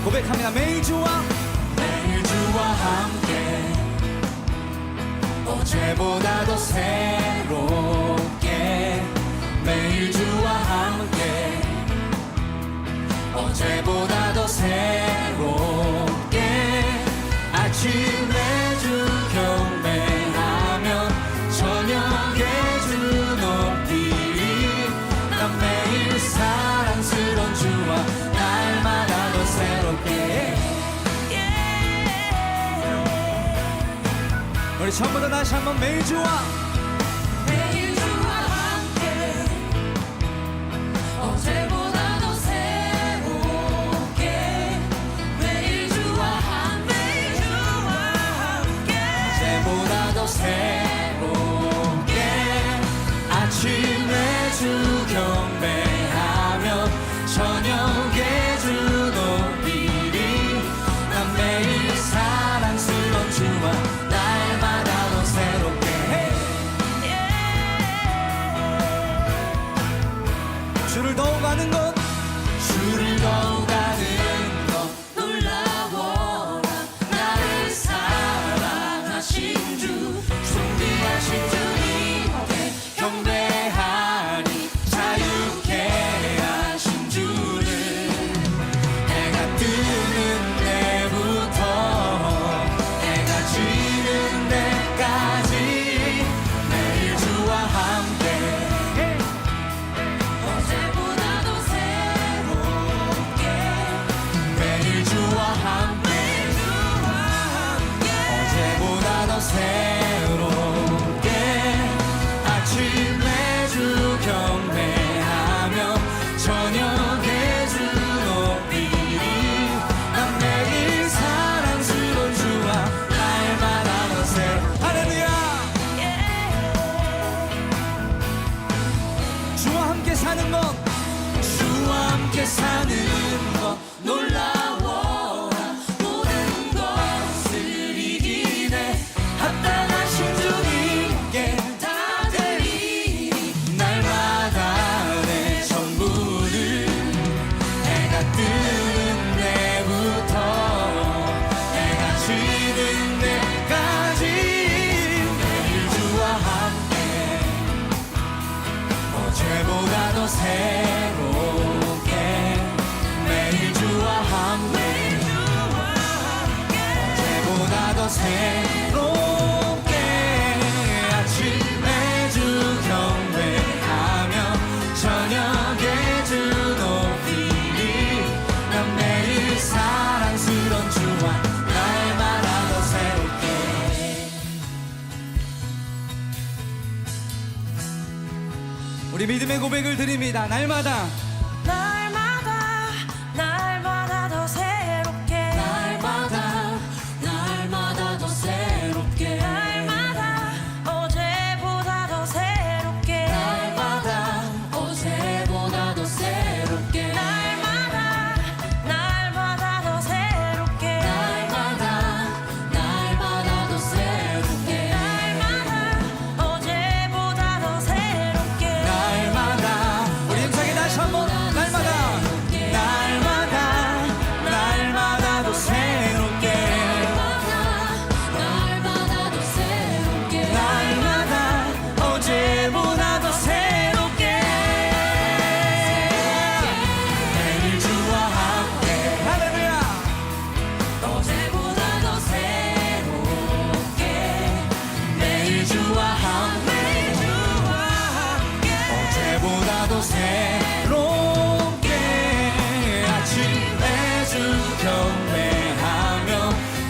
고백합니다. 매일 주와 함께 어제보다 더 새롭게 매일 주와 함께 어제보다 더 새롭게 아침에 주 경배하며 저녁에 주 높이리 난 매일 사랑스러운 주와 날마다 더 새롭게. 우리 처음부터 다시 한번 매일 주와 함께 어제보다 더 새롭게 매일 주와 함께 어제보다 더 새롭게 아침에 주 경배하며 저녁에 주 높이리 난 매일 사랑스러운 주와 날마다 더 새롭게 주를 더욱 아는 것 주를 더욱 아는 것 놀라워라 나를 사랑하신 주 존귀하신 주님께 경배하니 자유케 하신 주를 해가 뜨는 때부터 해가 지는 때까지 매일 주와 함께 어제보다 더 새롭게 매일 주와 함께 어제보다 더 새롭게 아침에 주 경배하며 저녁에 주 높이리 난 매일 사랑스러운 주와 날마다 더 새롭게 할렐루야. 주와 함께 사는 것 주와 함께 사는 것 놀라워라 모든 것을 이기네 합당하신 주님께 다 드리니 날마다 내 전부를 해가 뜨는 때부터 해가 지는 때까지 매일 주와 함께 어제보다 더 새롭게 매일 주와 함께 어제보다 더 새롭게 아침에 주 경배하며 저녁에 주 높이리 난 매일 사랑스러운 주와 날마다 더 새롭게. 우리 믿음의 고백을 드립니다. 날마다 날마다 더 새롭게 날마다 더 새롭게 날마다 어제보다 더 새롭게 날마다 어제보다 더 새롭게 날마다 더 새롭게 날마다 더 새롭게 날마다 어제보다 더 새롭게 날마다 우리 힘차게 다시 한번 날마다 더 새롭게 날마다 더 새롭게 날마다 어제보다 더 새롭게 매일 주와 함께 할렐루야 어제보다 더 새롭게 매일 주와 함께 어제보다 더 새롭게 아침에 주 경배하며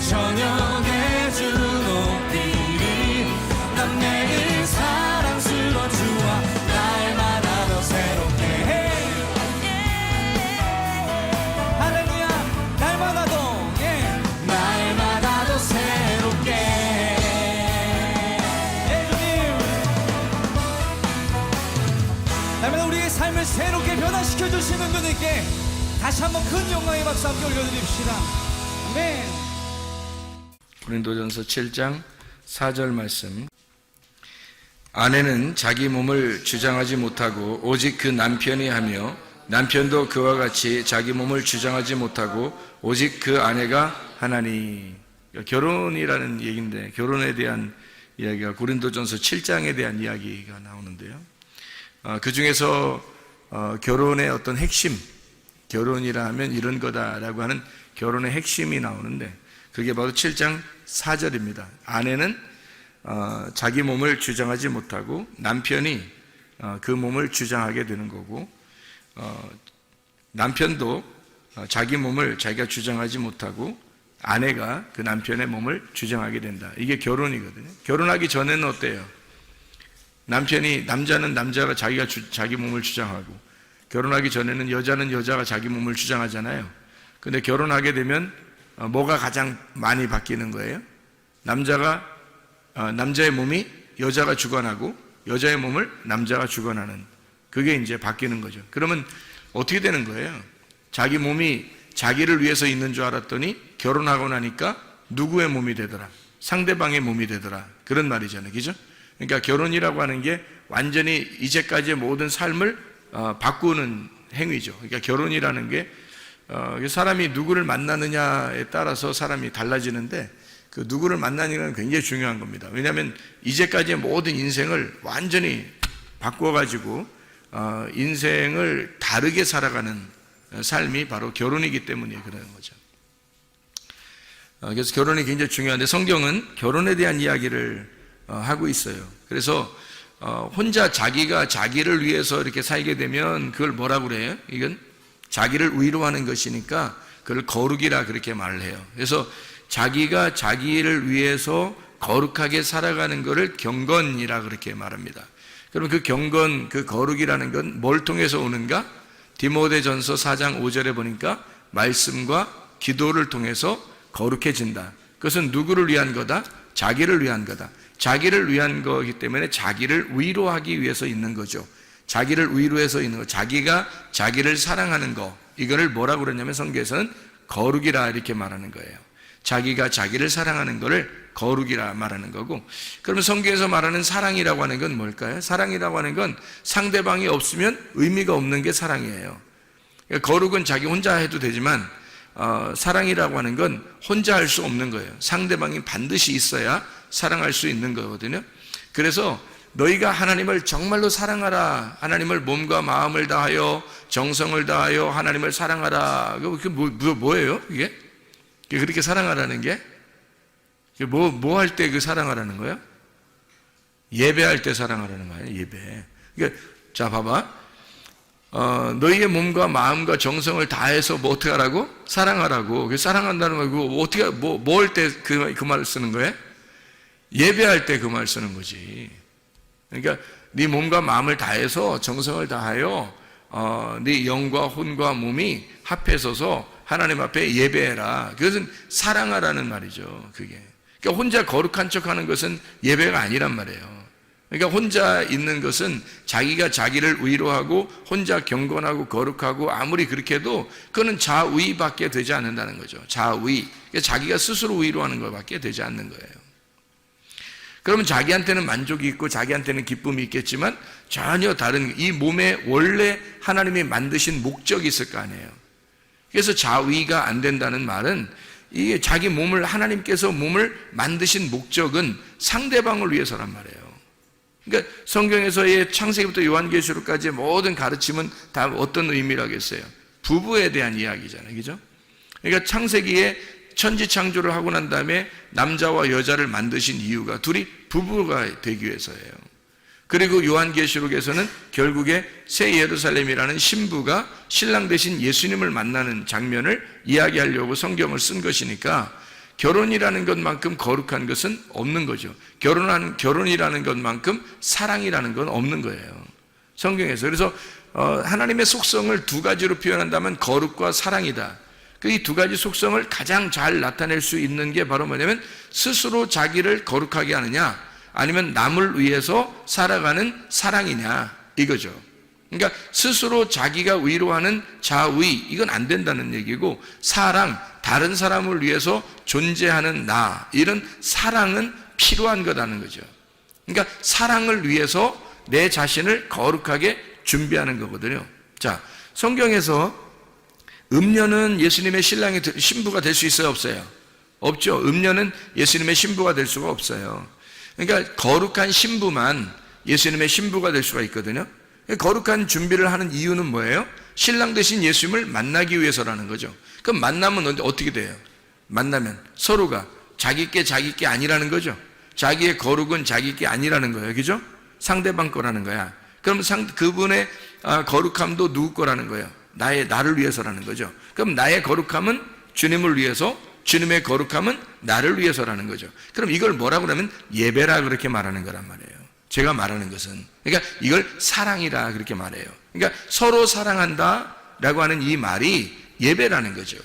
저녁에 주 높이리 난 매일 사랑스러운 주와 날마다 더 새롭게 할렐루야 날마다 더 새롭게 주님 날마다 우리의 삶을 새롭게 변화시켜 주시는 분에게 다시 한번 큰 영광의 박수 함께 올려드립시다. 아멘. 고린도전서 7장 4절 말씀. 아내는 자기 몸을 주장하지 못하고 오직 그 남편이 하며 남편도 그와 같이 자기 몸을 주장하지 못하고 오직 그 아내가 하나니. 결혼이라는 얘기인데 결혼에 대한 이야기가 고린도전서 7장에 대한 이야기가 나오는데요. 그 중에서 결혼의 어떤 핵심, 결혼이라 하면 이런 거다라고 하는 결혼의 핵심이 나오는데 그게 바로 7장 4절입니다. 아내는 자기 몸을 주장하지 못하고 남편이 그 몸을 주장하게 되는 거고, 남편도 자기 몸을 자기가 주장하지 못하고 아내가 그 남편의 몸을 주장하게 된다. 이게 결혼이거든요. 결혼하기 전에는 어때요? 남자는 남자가 자기 몸을 주장하고, 결혼하기 전에는 여자가 자기 몸을 주장하잖아요. 근데 결혼하게 되면 뭐가 가장 많이 바뀌는 거예요? 남자의 몸이 여자가 주관하고 여자의 몸을 남자가 주관하는, 그게 이제 바뀌는 거죠. 그러면 어떻게 되는 거예요? 자기 몸이 자기를 위해서 있는 줄 알았더니 결혼하고 나니까 누구의 몸이 되더라? 상대방의 몸이 되더라. 그런 말이잖아요. 그죠? 그러니까 결혼이라고 하는 게 완전히 이제까지의 모든 삶을 바꾸는 행위죠. 그러니까 결혼이라는 게 사람이 누구를 만나느냐에 따라서 사람이 달라지는데, 그 누구를 만나느냐는 굉장히 중요한 겁니다. 왜냐하면 이제까지의 모든 인생을 완전히 바꿔가지고 인생을 다르게 살아가는 삶이 바로 결혼이기 때문에 그러는 거죠. 그래서 결혼이 굉장히 중요한데 성경은 결혼에 대한 이야기를 하고 있어요. 그래서 혼자 자기가 자기를 위해서 이렇게 살게 되면 그걸 뭐라고 그래요? 이건 자기를 위로하는 것이니까 그걸 거룩이라 그렇게 말을 해요. 그래서 자기가 자기를 위해서 거룩하게 살아가는 것을 경건이라 그렇게 말합니다. 그럼 그 경건, 그 거룩이라는 건 뭘 통해서 오는가? 디모데전서 4장 5절에 보니까 말씀과 기도를 통해서 거룩해진다. 그것은 누구를 위한 거다? 자기를 위한 거다. 자기를 위한 거기 때문에 자기를 위로하기 위해서 있는 거죠. 자기를 위로해서 있는 거, 자기가 자기를 사랑하는 거, 이거를 뭐라고 그러냐면 성경에서는 거룩이라 이렇게 말하는 거예요. 자기가 자기를 사랑하는 거를 거룩이라 말하는 거고, 그러면 성경에서 말하는 사랑이라고 하는 건 뭘까요? 사랑이라고 하는 건 상대방이 없으면 의미가 없는 게 사랑이에요. 그러니까 거룩은 자기 혼자 해도 되지만 사랑이라고 하는 건 혼자 할 수 없는 거예요. 상대방이 반드시 있어야 사랑할 수 있는 거거든요. 그래서 너희가 하나님을 정말로 사랑하라, 하나님을 몸과 마음을 다하여 정성을 다하여 하나님을 사랑하라. 그게 뭐예요? 이게 그렇게 사랑하라는 게 뭐 할 때 그 사랑하라는 거예요? 예배할 때 사랑하라는 거예요. 예배. 그러니까 자 봐봐, 너희의 몸과 마음과 정성을 다해서 뭐 어떻게 하라고? 사랑하라고. 사랑한다는 거 어떻게 뭐 할 때 그 말을 쓰는 거예요? 예배할 때 그 말 쓰는 거지. 그러니까 네 몸과 마음을 다해서 정성을 다하여 네 영과 혼과 몸이 합해서서 하나님 앞에 예배해라. 그것은 사랑하라는 말이죠. 그게. 그러니까 혼자 거룩한 척하는 것은 예배가 아니란 말이에요. 그러니까 혼자 있는 것은 자기가 자기를 위로하고 혼자 경건하고 거룩하고 아무리 그렇게 해도 그거는 자위밖에 되지 않는다는 거죠. 자위. 그러니까 자기가 스스로 위로하는 것밖에 되지 않는 거예요. 그러면 자기한테는 만족이 있고 자기한테는 기쁨이 있겠지만 전혀 다른, 이 몸에 원래 하나님이 만드신 목적이 있을 거 아니에요. 그래서 자위가 안 된다는 말은 이게 자기 몸을, 하나님께서 몸을 만드신 목적은 상대방을 위해서란 말이에요. 그러니까 성경에서의 창세기부터 요한계시록까지의 모든 가르침은 다 어떤 의미라겠어요? 부부에 대한 이야기잖아요. 그죠? 그러니까 창세기에 천지 창조를 하고 난 다음에 남자와 여자를 만드신 이유가 둘이 부부가 되기 위해서예요. 그리고 요한계시록에서는 결국에 새 예루살렘이라는 신부가 신랑 대신 예수님을 만나는 장면을 이야기하려고 성경을 쓴 것이니까 결혼이라는 것만큼 거룩한 것은 없는 거죠. 결혼이라는 것만큼 사랑이라는 건 없는 거예요. 성경에서. 그래서 하나님의 속성을 두 가지로 표현한다면 거룩과 사랑이다. 그 이 두 가지 속성을 가장 잘 나타낼 수 있는 게 바로 뭐냐면 스스로 자기를 거룩하게 하느냐, 아니면 남을 위해서 살아가는 사랑이냐, 이거죠. 그러니까 스스로 자기가 위로하는 자위, 이건 안 된다는 얘기고, 사랑, 다른 사람을 위해서 존재하는 나, 이런 사랑은 필요한 거라는 거죠. 그러니까 사랑을 위해서 내 자신을 거룩하게 준비하는 거거든요. 자, 성경에서 음녀는 예수님의 신부가 될 수 있어요, 없어요? 없죠. 음녀는 예수님의 신부가 될 수가 없어요. 그러니까 거룩한 신부만 예수님의 신부가 될 수가 있거든요. 거룩한 준비를 하는 이유는 뭐예요? 신랑 되신 예수님을 만나기 위해서라는 거죠. 그럼 만나면 어떻게 돼요? 만나면 서로가 자기 게 아니라는 거죠. 자기의 거룩은 자기 게 아니라는 거예요. 그죠? 상대방 거라는 거야. 그럼 그분의 거룩함도 누구 거라는 거예요? 나를 위해서라는 거죠. 그럼 나의 거룩함은 주님을 위해서, 주님의 거룩함은 나를 위해서라는 거죠. 그럼 이걸 뭐라고 하면 예배라 그렇게 말하는 거란 말이에요. 제가 말하는 것은, 그러니까 이걸 사랑이라 그렇게 말해요. 그러니까 서로 사랑한다라고 하는 이 말이 예배라는 거죠.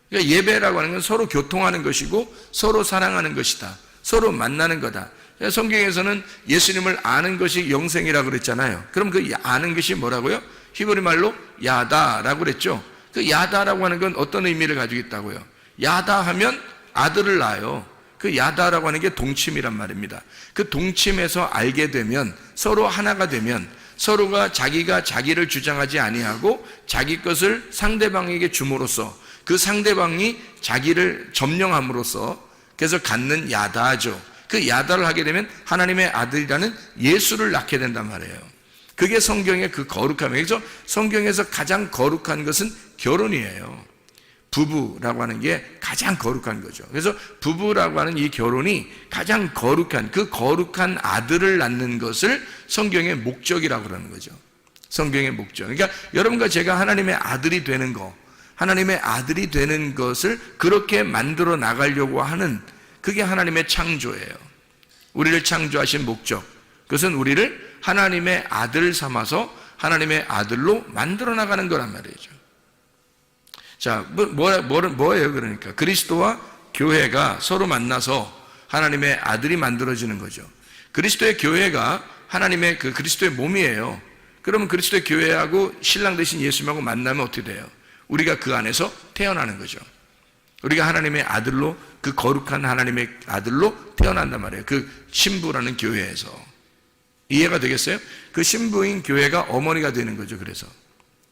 그러니까 예배라고 하는 건 서로 교통하는 것이고 서로 사랑하는 것이다. 서로 만나는 거다. 성경에서는 예수님을 아는 것이 영생이라고 그랬잖아요. 그럼 그 아는 것이 뭐라고요? 히브리 말로 야다라고 그랬죠. 그 야다라고 하는 건 어떤 의미를 가지고 있다고요? 야다 하면 아들을 낳아요. 그 야다라고 하는 게 동침이란 말입니다. 그 동침에서 알게 되면, 서로 하나가 되면, 서로가 자기가 자기를 주장하지 아니하고 자기 것을 상대방에게 줌으로써 그 상대방이 자기를 점령함으로써 그래서 갖는 야다죠. 그 야다를 하게 되면 하나님의 아들이라는 예수를 낳게 된단 말이에요. 그게 성경의 그 거룩함이에요. 그래서 성경에서 가장 거룩한 것은 결혼이에요. 부부라고 하는 게 가장 거룩한 거죠. 그래서 부부라고 하는 이 결혼이 가장 거룩한, 그 거룩한 아들을 낳는 것을 성경의 목적이라고 그러는 거죠. 성경의 목적. 그러니까 여러분과 제가 하나님의 아들이 되는 거, 하나님의 아들이 되는 것을 그렇게 만들어 나가려고 하는, 그게 하나님의 창조예요. 우리를 창조하신 목적, 그것은 우리를 하나님의 아들 삼아서 하나님의 아들로 만들어 나가는 거란 말이죠. 자, 뭐예요? 그러니까 그리스도와 교회가 서로 만나서 하나님의 아들이 만들어지는 거죠. 그리스도의 교회가 하나님의 그 그리스도의 몸이에요. 그러면 그리스도의 교회하고 신랑 되신 예수님하고 만나면 어떻게 돼요? 우리가 그 안에서 태어나는 거죠. 우리가 하나님의 아들로, 그 거룩한 하나님의 아들로 태어난단 말이에요. 그 신부라는 교회에서. 이해가 되겠어요? 그 신부인 교회가 어머니가 되는 거죠. 그래서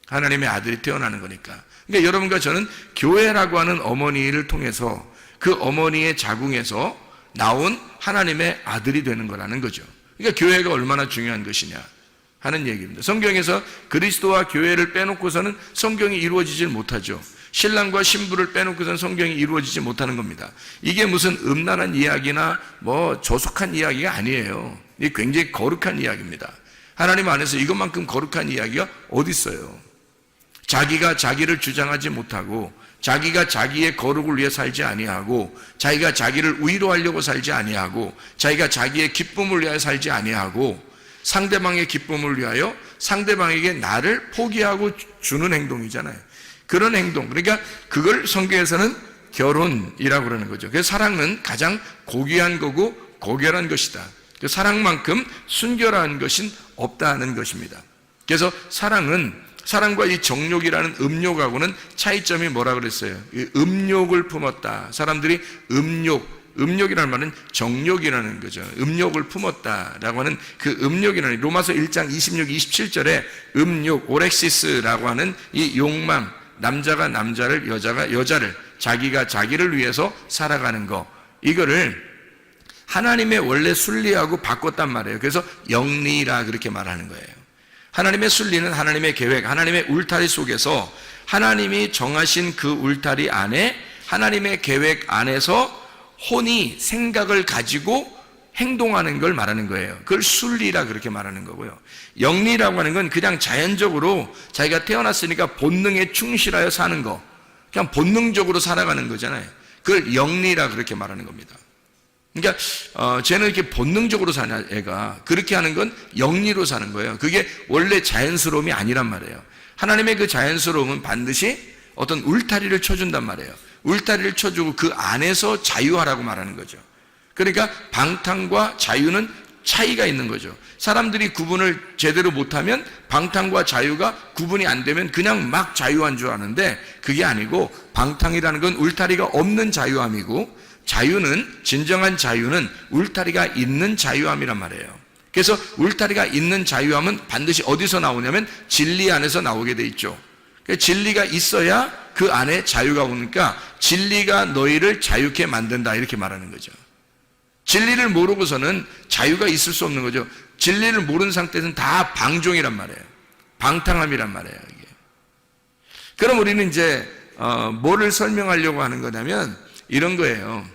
하나님의 아들이 태어나는 거니까. 그러니까 여러분과 저는 교회라고 하는 어머니를 통해서 그 어머니의 자궁에서 나온 하나님의 아들이 되는 거라는 거죠. 그러니까 교회가 얼마나 중요한 것이냐 하는 얘기입니다. 성경에서 그리스도와 교회를 빼놓고서는 성경이 이루어지질 못하죠. 신랑과 신부를 빼놓고서는 성경이 이루어지지 못하는 겁니다. 이게 무슨 음란한 이야기나 뭐 조속한 이야기가 아니에요. 이게 굉장히 거룩한 이야기입니다. 하나님 안에서 이것만큼 거룩한 이야기가 어디 있어요? 자기가 자기를 주장하지 못하고, 자기가 자기의 거룩을 위해 살지 아니하고, 자기가 자기를 위로하려고 살지 아니하고, 자기가 자기의 기쁨을 위하여 살지 아니하고, 상대방의 기쁨을 위하여 상대방에게 나를 포기하고 주는 행동이잖아요. 그런 행동, 그러니까 그걸 성경에서는 결혼이라고 그러는 거죠. 그래서 사랑은 가장 고귀한 거고 고결한 것이다. 사랑만큼 순결한 것은 없다는 것입니다. 그래서 사랑과 이 정욕이라는 음욕하고는 차이점이 뭐라 그랬어요? 음욕을 품었다. 사람들이 음욕이라는 말은 정욕이라는 거죠. 음욕을 품었다라고 하는 그 음욕이라는, 로마서 1장 26, 27절에 음욕, 오렉시스라고 하는 이 욕망, 남자가 남자를, 여자가 여자를, 자기가 자기를 위해서 살아가는 거, 이거를 하나님의 원래 순리하고 바꿨단 말이에요. 그래서 영리라 그렇게 말하는 거예요. 하나님의 순리는 하나님의 계획, 하나님의 울타리 속에서 하나님이 정하신 그 울타리 안에, 하나님의 계획 안에서 혼이 생각을 가지고 행동하는 걸 말하는 거예요. 그걸 순리라 그렇게 말하는 거고요. 영리라고 하는 건 그냥 자연적으로 자기가 태어났으니까 본능에 충실하여 사는 거, 그냥 본능적으로 살아가는 거잖아요. 그걸 영리라 그렇게 말하는 겁니다. 그러니까 쟤는 이렇게 본능적으로 사냐, 애가 그렇게 하는 건 영리로 사는 거예요. 그게 원래 자연스러움이 아니란 말이에요. 하나님의 그 자연스러움은 반드시 어떤 울타리를 쳐준단 말이에요. 울타리를 쳐주고 그 안에서 자유하라고 말하는 거죠. 그러니까 방탕과 자유는 차이가 있는 거죠. 사람들이 구분을 제대로 못하면 방탕과 자유가 구분이 안 되면 그냥 막 자유한 줄 아는데, 그게 아니고 방탕이라는 건 울타리가 없는 자유함이고, 자유는, 진정한 자유는 울타리가 있는 자유함이란 말이에요. 그래서 울타리가 있는 자유함은 반드시 어디서 나오냐면 진리 안에서 나오게 돼 있죠. 그러니까 진리가 있어야 그 안에 자유가 오니까 진리가 너희를 자유케 만든다 이렇게 말하는 거죠. 진리를 모르고서는 자유가 있을 수 없는 거죠. 진리를 모르는 상태에서는 다 방종이란 말이에요. 방탕함이란 말이에요. 이게. 그럼 우리는 이제 뭐를 설명하려고 하는 거냐면 이런 거예요.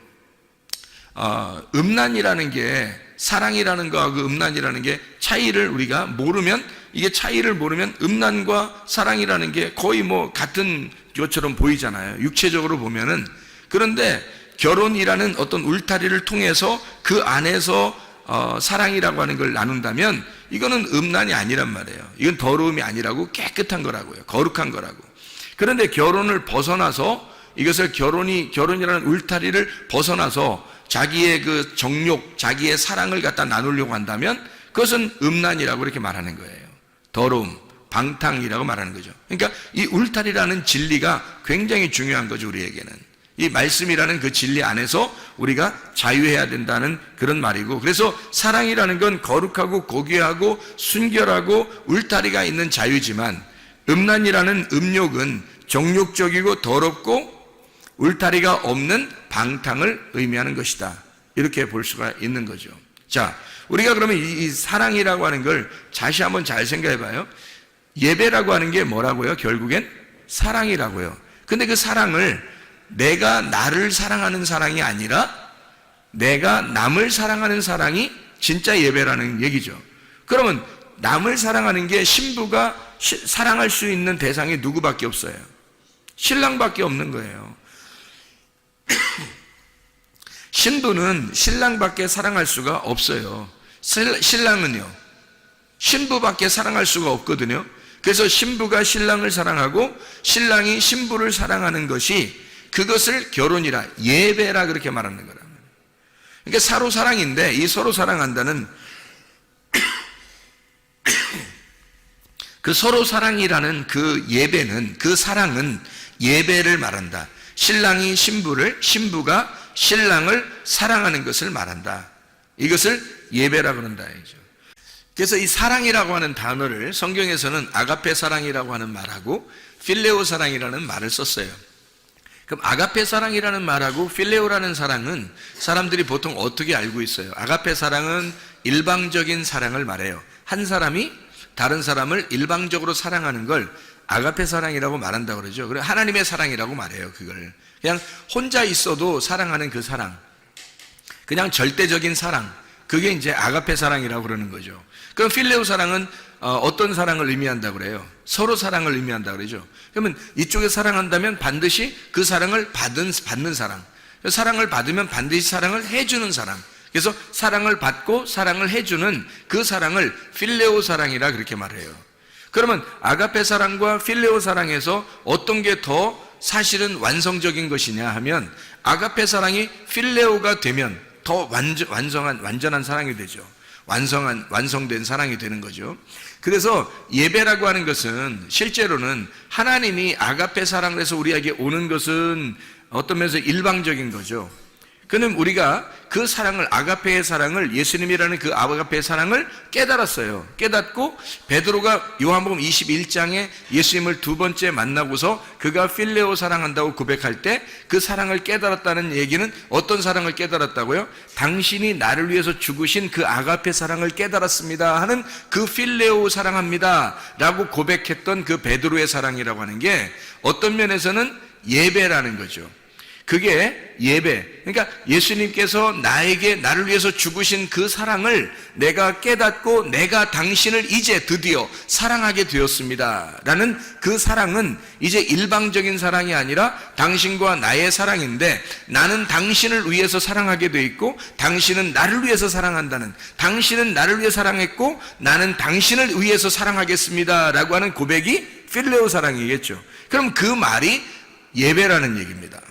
음란이라는 게 사랑이라는 거하고 음란이라는 게 차이를 우리가 모르면 이게 차이를 모르면 음란과 사랑이라는 게 거의 뭐 같은 것처럼 보이잖아요. 육체적으로 보면은. 그런데 결혼이라는 어떤 울타리를 통해서 그 안에서 사랑이라고 하는 걸 나눈다면 이거는 음란이 아니란 말이에요. 이건 더러움이 아니라고 깨끗한 거라고요. 거룩한 거라고. 그런데 결혼을 벗어나서 이것을 결혼이라는 울타리를 벗어나서 자기의 그 정욕, 자기의 사랑을 갖다 나누려고 한다면 그것은 음란이라고 이렇게 말하는 거예요. 더러움, 방탕이라고 말하는 거죠. 그러니까 이 울타리라는 진리가 굉장히 중요한 거죠, 우리에게는. 이 말씀이라는 그 진리 안에서 우리가 자유해야 된다는 그런 말이고, 그래서 사랑이라는 건 거룩하고 고귀하고 순결하고 울타리가 있는 자유지만 음란이라는 음욕은 정욕적이고 더럽고 울타리가 없는 방탕을 의미하는 것이다. 이렇게 볼 수가 있는 거죠. 자, 우리가 그러면 이 사랑이라고 하는 걸 다시 한번 잘 생각해 봐요. 예배라고 하는 게 뭐라고요? 결국엔 사랑이라고요. 근데 그 사랑을 내가 나를 사랑하는 사랑이 아니라 내가 남을 사랑하는 사랑이 진짜 예배라는 얘기죠. 그러면 남을 사랑하는 게 신부가 사랑할 수 있는 대상이 누구밖에 없어요? 신랑밖에 없는 거예요. 신부는 신랑밖에 사랑할 수가 없어요. 신랑은요, 신부밖에 사랑할 수가 없거든요. 그래서 신부가 신랑을 사랑하고 신랑이 신부를 사랑하는 것이 그것을 결혼이라 예배라 그렇게 말하는 거라. 그러니까 서로 사랑인데 이 서로 사랑한다는 그 서로 사랑이라는 그 예배는, 그 사랑은 예배를 말한다. 신랑이 신부를, 신부가 신랑을 사랑하는 것을 말한다. 이것을 예배라 그런다. 그래서 이 사랑이라고 하는 단어를 성경에서는 아가페 사랑이라고 하는 말하고 필레오 사랑이라는 말을 썼어요. 그럼 아가페 사랑이라는 말하고 필레오라는 사랑은 사람들이 보통 어떻게 알고 있어요? 아가페 사랑은 일방적인 사랑을 말해요. 한 사람이 다른 사람을 일방적으로 사랑하는 걸 아가페 사랑이라고 말한다고 그러죠. 그래 하나님의 사랑이라고 말해요. 그걸 그냥 혼자 있어도 사랑하는 그 사랑, 그냥 절대적인 사랑, 그게 이제 아가페 사랑이라고 그러는 거죠. 그럼 필레오 사랑은 어떤 사랑을 의미한다고 그래요? 서로 사랑을 의미한다고 그러죠. 그러면 이쪽에 사랑한다면 반드시 그 사랑을 받는 사랑, 사랑을 받으면 반드시 사랑을 해주는 사랑, 그래서 사랑을 받고 사랑을 해주는 그 사랑을 필레오 사랑이라 그렇게 말해요. 그러면 아가페 사랑과 필레오 사랑에서 어떤 게 더 사실은 완성적인 것이냐 하면 아가페 사랑이 필레오가 되면 더 완전한 사랑이 되죠. 완성된 사랑이 되는 거죠. 그래서 예배라고 하는 것은 실제로는 하나님이 아가페 사랑을 해서 우리에게 오는 것은 어떤 면에서 일방적인 거죠. 그는 우리가 그 사랑을, 아가페의 사랑을, 예수님이라는 그 아가페의 사랑을 깨달았어요. 깨닫고 베드로가 요한복음 21장에 예수님을 두 번째 만나고서 그가 필레오 사랑한다고 고백할 때 그 사랑을 깨달았다는 얘기는 어떤 사랑을 깨달았다고요? 당신이 나를 위해서 죽으신 그 아가페 사랑을 깨달았습니다 하는 그 필레오 사랑합니다 라고 고백했던 그 베드로의 사랑이라고 하는 게 어떤 면에서는 예배라는 거죠. 그게 예배. 그러니까 예수님께서 나를 위해서 죽으신 그 사랑을 내가 깨닫고 내가 당신을 이제 드디어 사랑하게 되었습니다 라는 그 사랑은 이제 일방적인 사랑이 아니라 당신과 나의 사랑인데, 나는 당신을 위해서 사랑하게 돼 있고 당신은 나를 위해서 사랑한다는, 당신은 나를 위해 사랑했고 나는 당신을 위해서 사랑하겠습니다 라고 하는 고백이 필레오 사랑이겠죠. 그럼 그 말이 예배라는 얘기입니다.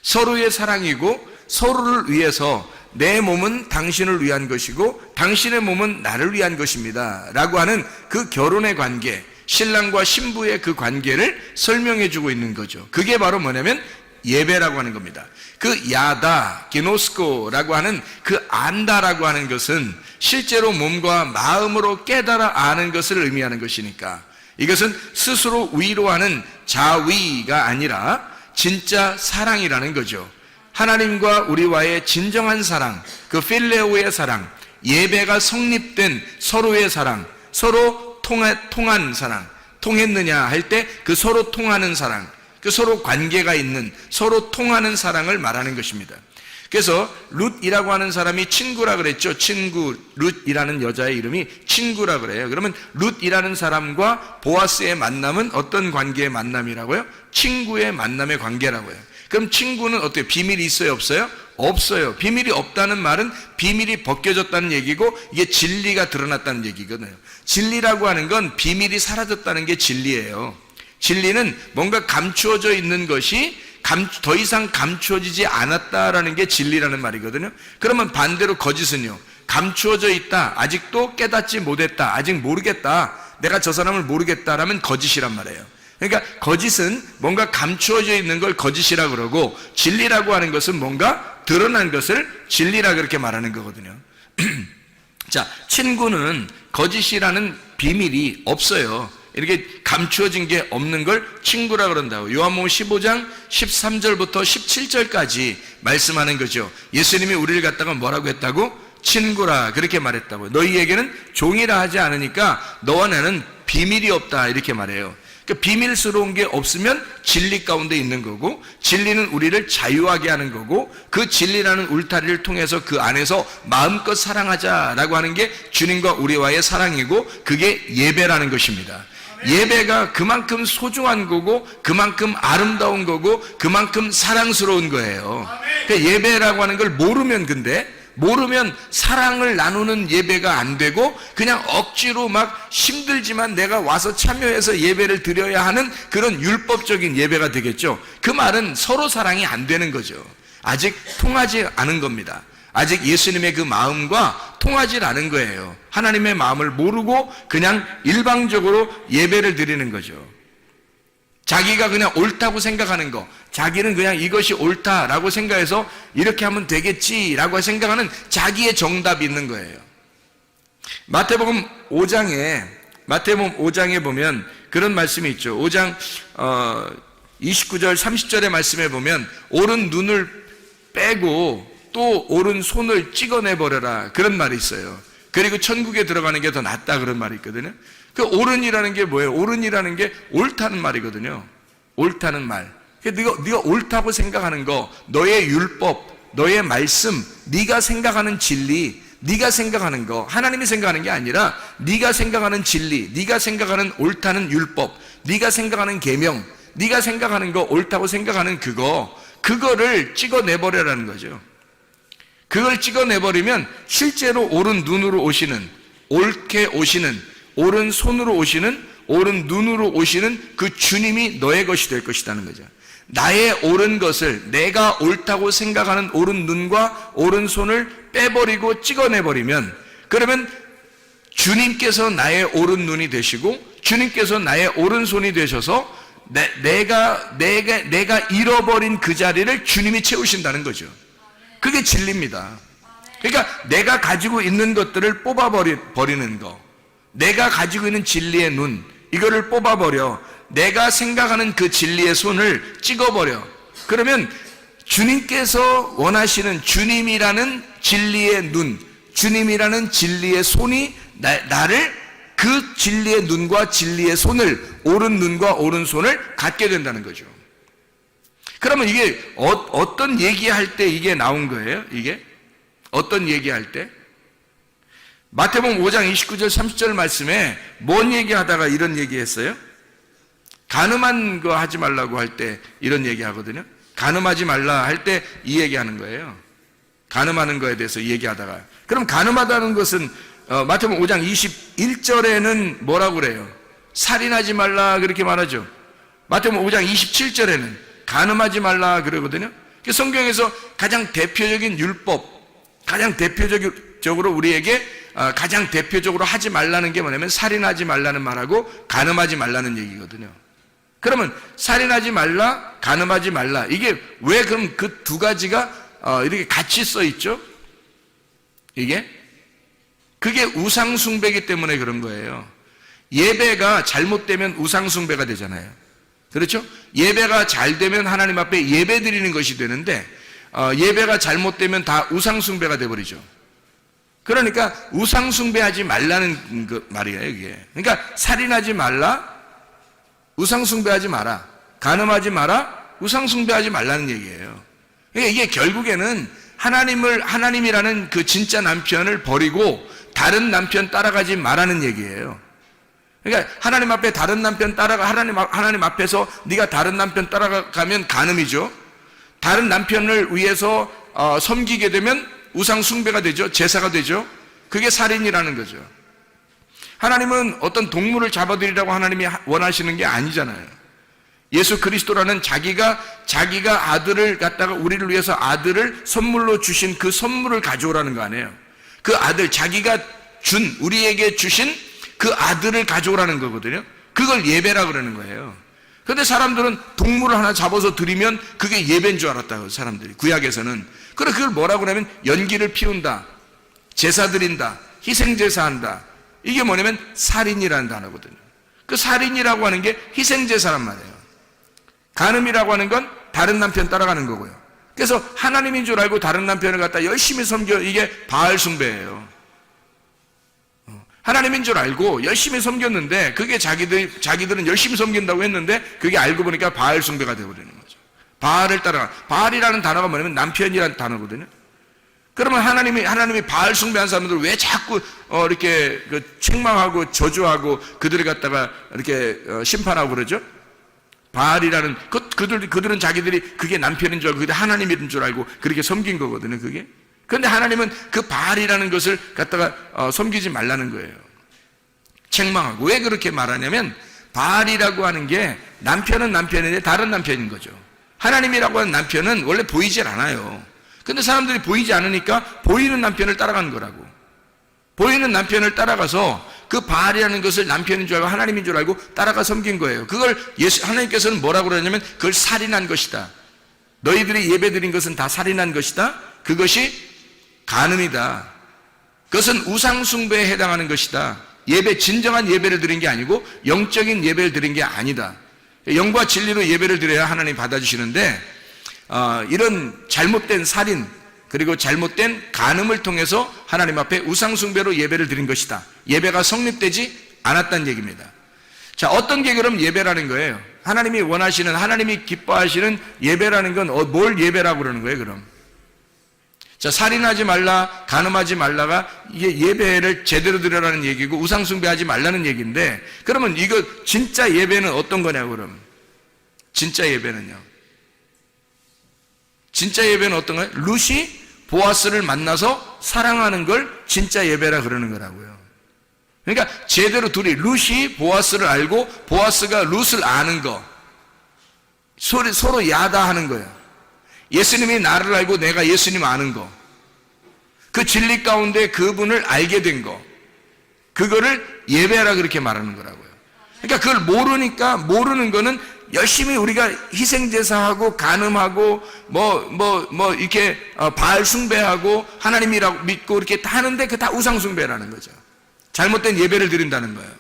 서로의 사랑이고 서로를 위해서 내 몸은 당신을 위한 것이고 당신의 몸은 나를 위한 것입니다 라고 하는 그 결혼의 관계, 신랑과 신부의 그 관계를 설명해 주고 있는 거죠. 그게 바로 뭐냐면 예배라고 하는 겁니다. 그 야다, 기노스코라고 하는 그 안다라고 하는 것은 실제로 몸과 마음으로 깨달아 아는 것을 의미하는 것이니까 이것은 스스로 위로하는 자위가 아니라 진짜 사랑이라는 거죠. 하나님과 우리와의 진정한 사랑, 그 필레오의 사랑, 예배가 성립된 서로의 사랑, 서로 통한 사랑, 통했느냐 할 때 그 서로 통하는 사랑, 그 서로 관계가 있는 서로 통하는 사랑을 말하는 것입니다. 그래서 룻이라고 하는 사람이 친구라 그랬죠. 친구, 룻이라는 여자의 이름이 친구라 그래요. 그러면 룻이라는 사람과 보아스의 만남은 어떤 관계의 만남이라고요? 친구의 만남의 관계라고요. 그럼 친구는 어때요? 비밀이 있어요, 없어요? 없어요. 비밀이 없다는 말은 비밀이 벗겨졌다는 얘기고 이게 진리가 드러났다는 얘기거든요. 진리라고 하는 건 비밀이 사라졌다는 게 진리예요. 진리는 뭔가 감추어져 있는 것이 더 이상 감추어지지 않았다라는 게 진리라는 말이거든요. 그러면 반대로 거짓은요, 감추어져 있다, 아직도 깨닫지 못했다, 아직 모르겠다, 내가 저 사람을 모르겠다라면 거짓이란 말이에요. 그러니까 거짓은 뭔가 감추어져 있는 걸 거짓이라 그러고, 진리라고 하는 것은 뭔가 드러난 것을 진리라 그렇게 말하는 거거든요. 자, 친구는 거짓이라는 비밀이 없어요. 이렇게 감추어진 게 없는 걸 친구라 그런다고. 요한복음 15장 13절부터 17절까지 말씀하는 거죠. 예수님이 우리를 갖다가 뭐라고 했다고? 친구라 그렇게 말했다고. 너희에게는 종이라 하지 않으니까 너와 나는 비밀이 없다 이렇게 말해요. 그러니까 비밀스러운 게 없으면 진리 가운데 있는 거고, 진리는 우리를 자유하게 하는 거고, 그 진리라는 울타리를 통해서 그 안에서 마음껏 사랑하자라고 하는 게 주님과 우리와의 사랑이고, 그게 예배라는 것입니다. 예배가 그만큼 소중한 거고, 그만큼 아름다운 거고, 그만큼 사랑스러운 거예요. 그러니까 예배라고 하는 걸 모르면 사랑을 나누는 예배가 안 되고, 그냥 억지로 막 힘들지만 내가 와서 참여해서 예배를 드려야 하는 그런 율법적인 예배가 되겠죠. 그 말은 서로 사랑이 안 되는 거죠. 아직 통하지 않은 겁니다. 아직 예수님의 그 마음과 통하지 않은 거예요. 하나님의 마음을 모르고 그냥 일방적으로 예배를 드리는 거죠. 자기가 그냥 옳다고 생각하는 거, 자기는 그냥 이것이 옳다라고 생각해서 이렇게 하면 되겠지라고 생각하는 자기의 정답이 있는 거예요. 마태복음 5장에 보면 그런 말씀이 있죠. 5장 29절 30절의 말씀에 보면 오른 눈을 빼고 또 오른손을 찍어내버려라 그런 말이 있어요. 그리고 천국에 들어가는 게 더 낫다 그런 말이 있거든요. 그 옳은이라는 게 뭐예요? 옳은이라는 게 옳다는 말이거든요. 옳다는 말. 네가 옳다고 생각하는 거, 너의 율법, 너의 말씀, 네가 생각하는 진리, 네가 생각하는 거, 하나님이 생각하는 게 아니라 네가 생각하는 진리, 네가 생각하는 옳다는 율법, 네가 생각하는 계명, 네가 생각하는 거 옳다고 생각하는 그거를 찍어내버려라는 거죠. 그걸 찍어내버리면 실제로 옳은 눈으로 오시는, 옳게 오시는, 옳은 손으로 오시는, 옳은 눈으로 오시는 그 주님이 너의 것이 될 것이라는 거죠. 나의 옳은 것을, 내가 옳다고 생각하는 옳은 눈과 옳은 손을 빼버리고 찍어내버리면, 그러면 주님께서 나의 옳은 눈이 되시고 주님께서 나의 옳은 손이 되셔서 내가 잃어버린 그 자리를 주님이 채우신다는 거죠. 그게 진리입니다. 그러니까 내가 가지고 있는 것들을 뽑아버리는 거, 내가 가지고 있는 진리의 눈, 이거를 뽑아버려. 내가 생각하는 그 진리의 손을 찍어버려. 그러면 주님께서 원하시는 주님이라는 진리의 눈, 주님이라는 진리의 손이 나를 그 진리의 눈과 진리의 손을, 옳은 눈과 옳은 손을 갖게 된다는 거죠. 그러면 이게 어떤 얘기할 때 이게 나온 거예요? 이게 어떤 얘기할 때? 마태복음 5장 29절 30절 말씀에 뭔 얘기하다가 이런 얘기했어요? 간음한 거 하지 말라고 할 때 이런 얘기하거든요. 간음하지 말라 할 때 이 얘기하는 거예요. 간음하는 거에 대해서 얘기하다가, 그럼 간음하다는 것은 마태복음 5장 21절에는 뭐라고 그래요? 살인하지 말라 그렇게 말하죠. 마태복음 5장 27절에는 간음하지 말라 그러거든요. 성경에서 가장 대표적인 율법, 가장 대표적으로 우리에게 가장 대표적으로 하지 말라는 게 뭐냐면 살인하지 말라는 말하고 간음하지 말라는 얘기거든요. 그러면 살인하지 말라, 간음하지 말라. 이게 왜 그럼 그 두 가지가 이렇게 같이 써 있죠? 그게 우상숭배이기 때문에 그런 거예요. 예배가 잘못되면 우상숭배가 되잖아요. 그렇죠? 예배가 잘 되면 하나님 앞에 예배 드리는 것이 되는데 예배가 잘못되면 다 우상숭배가 돼버리죠. 그러니까 우상숭배하지 말라는 그 말이에요, 이게. 그러니까 살인하지 말라, 우상숭배하지 마라, 간음하지 마라, 우상숭배하지 말라는 얘기예요. 그러니까 이게 결국에는 하나님이라는 그 진짜 남편을 버리고 다른 남편 따라가지 말라는 얘기예요. 그러니까 하나님 앞에 다른 남편 따라가, 하나님 앞에서 네가 다른 남편 따라가면 간음이죠. 다른 남편을 위해서 섬기게 되면 우상 숭배가 되죠. 제사가 되죠. 그게 살인이라는 거죠. 하나님은 어떤 동물을 잡아들이라고 하나님이 원하시는 게 아니잖아요. 예수 그리스도라는 자기가 아들을 갖다가 우리를 위해서 아들을 선물로 주신 그 선물을 가져오라는 거 아니에요. 그 아들, 자기가 우리에게 주신 그 아들을 가져오라는 거거든요. 그걸 예배라 그러는 거예요. 그런데 사람들은 동물을 하나 잡아서 드리면 그게 예배인 줄 알았다고, 사람들이. 구약에서는. 그래, 그걸 뭐라고 하냐면 연기를 피운다, 제사 드린다, 희생제사 한다. 이게 뭐냐면 살인이라는 단어거든요. 그 살인이라고 하는 게 희생제사란 말이에요. 간음이라고 하는 건 다른 남편 따라가는 거고요. 그래서 하나님인 줄 알고 다른 남편을 갖다 열심히 섬겨, 이게 바알 숭배예요. 하나님인 줄 알고 열심히 섬겼는데 그게 자기들은 열심히 섬긴다고 했는데 그게 알고 보니까 바알 숭배가 되어버리는 거죠. 바알을 따라가. 바알이라는 단어가 뭐냐면 남편이라는 단어거든요. 그러면 하나님이 바알 숭배한 사람들 왜 자꾸 이렇게 책망하고 저주하고 그들을 갖다가 이렇게 심판하고 그러죠? 바알이라는 그들은 자기들이 그게 남편인 줄 알고 그게 하나님인 줄 알고 그렇게 섬긴 거거든요. 그게. 그런데 하나님은 그 바알이라는 것을 갖다가 섬기지 말라는 거예요. 책망하고. 왜 그렇게 말하냐면 바알이라고 하는 게 남편은 남편인데 다른 남편인 거죠. 하나님이라고 하는 남편은 원래 보이질 않아요. 근데 사람들이 보이지 않으니까 보이는 남편을 따라가는 거라고. 보이는 남편을 따라가서 그 바알이라는 것을 남편인 줄 알고 하나님인 줄 알고 따라가 섬긴 거예요. 그걸 하나님께서는 뭐라고 그러냐면 그걸 살인한 것이다. 너희들이 예배드린 것은 다 살인한 것이다. 그것이 간음이다. 그것은 우상숭배에 해당하는 것이다. 진정한 예배를 드린 게 아니고 영적인 예배를 드린 게 아니다. 영과 진리로 예배를 드려야 하나님 받아주시는데 이런 잘못된 살인 그리고 잘못된 간음을 통해서 하나님 앞에 우상숭배로 예배를 드린 것이다. 예배가 성립되지 않았다는 얘기입니다. 자, 어떤 게 그럼 예배라는 거예요? 하나님이 원하시는, 하나님이 기뻐하시는 예배라는 건 뭘 예배라고 그러는 거예요, 그럼? 자, 살인하지 말라, 간음하지 말라가 이게 예배를 제대로 드려라는 얘기고 우상숭배하지 말라는 얘기인데, 그러면 이거 진짜 예배는 어떤 거냐고, 그럼? 진짜 예배는요? 진짜 예배는 어떤 거예요? 룻이 보아스를 만나서 사랑하는 걸 진짜 예배라 그러는 거라고요. 그러니까 제대로 룻이 보아스를 알고 보아스가 룻을 아는 거, 서로 야다하는 거예요. 예수님이 나를 알고 내가 예수님 아는 거, 그 진리 가운데 그분을 알게 된 거, 그거를 예배라 그렇게 말하는 거라고요. 그러니까 그걸 모르는 거는 열심히 우리가 희생제사하고 간음하고 이렇게 바알 숭배하고 하나님이라고 믿고 이렇게 다 하는데 그 다 우상숭배라는 거죠. 잘못된 예배를 드린다는 거예요.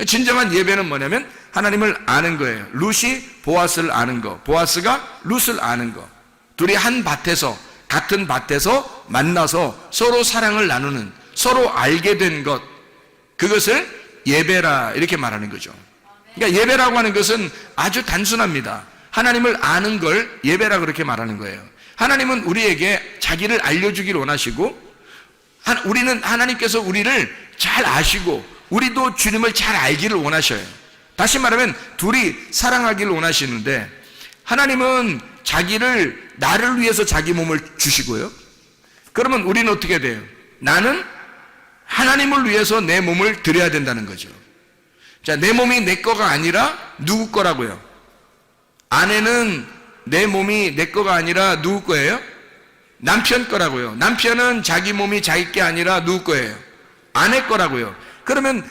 진정한 예배는 뭐냐면 하나님을 아는 거예요. 룻이 보아스를 아는 거, 보아스가 룻을 아는 거. 둘이 한 밭에서, 같은 밭에서 만나서 서로 사랑을 나누는, 서로 알게 된 것, 그것을 예배라 이렇게 말하는 거죠. 그러니까 예배라고 하는 것은 아주 단순합니다. 하나님을 아는 걸 예배라 그렇게 말하는 거예요. 하나님은 우리에게 자기를 알려주기를 원하시고, 우리는 하나님께서 우리를 잘 아시고 우리도 주님을 잘 알기를 원하셔요. 다시 말하면 둘이 사랑하기를 원하시는데, 하나님은 나를 위해서 자기 몸을 주시고요. 그러면 우리는 어떻게 돼요? 나는 하나님을 위해서 내 몸을 드려야 된다는 거죠. 자, 내 몸이 내 거가 아니라 누구 거라고요? 아내는 내 몸이 내 거가 아니라 누구 거예요? 남편 거라고요. 남편은 자기 몸이 자기 게 아니라 누구 거예요? 아내 거라고요. 그러면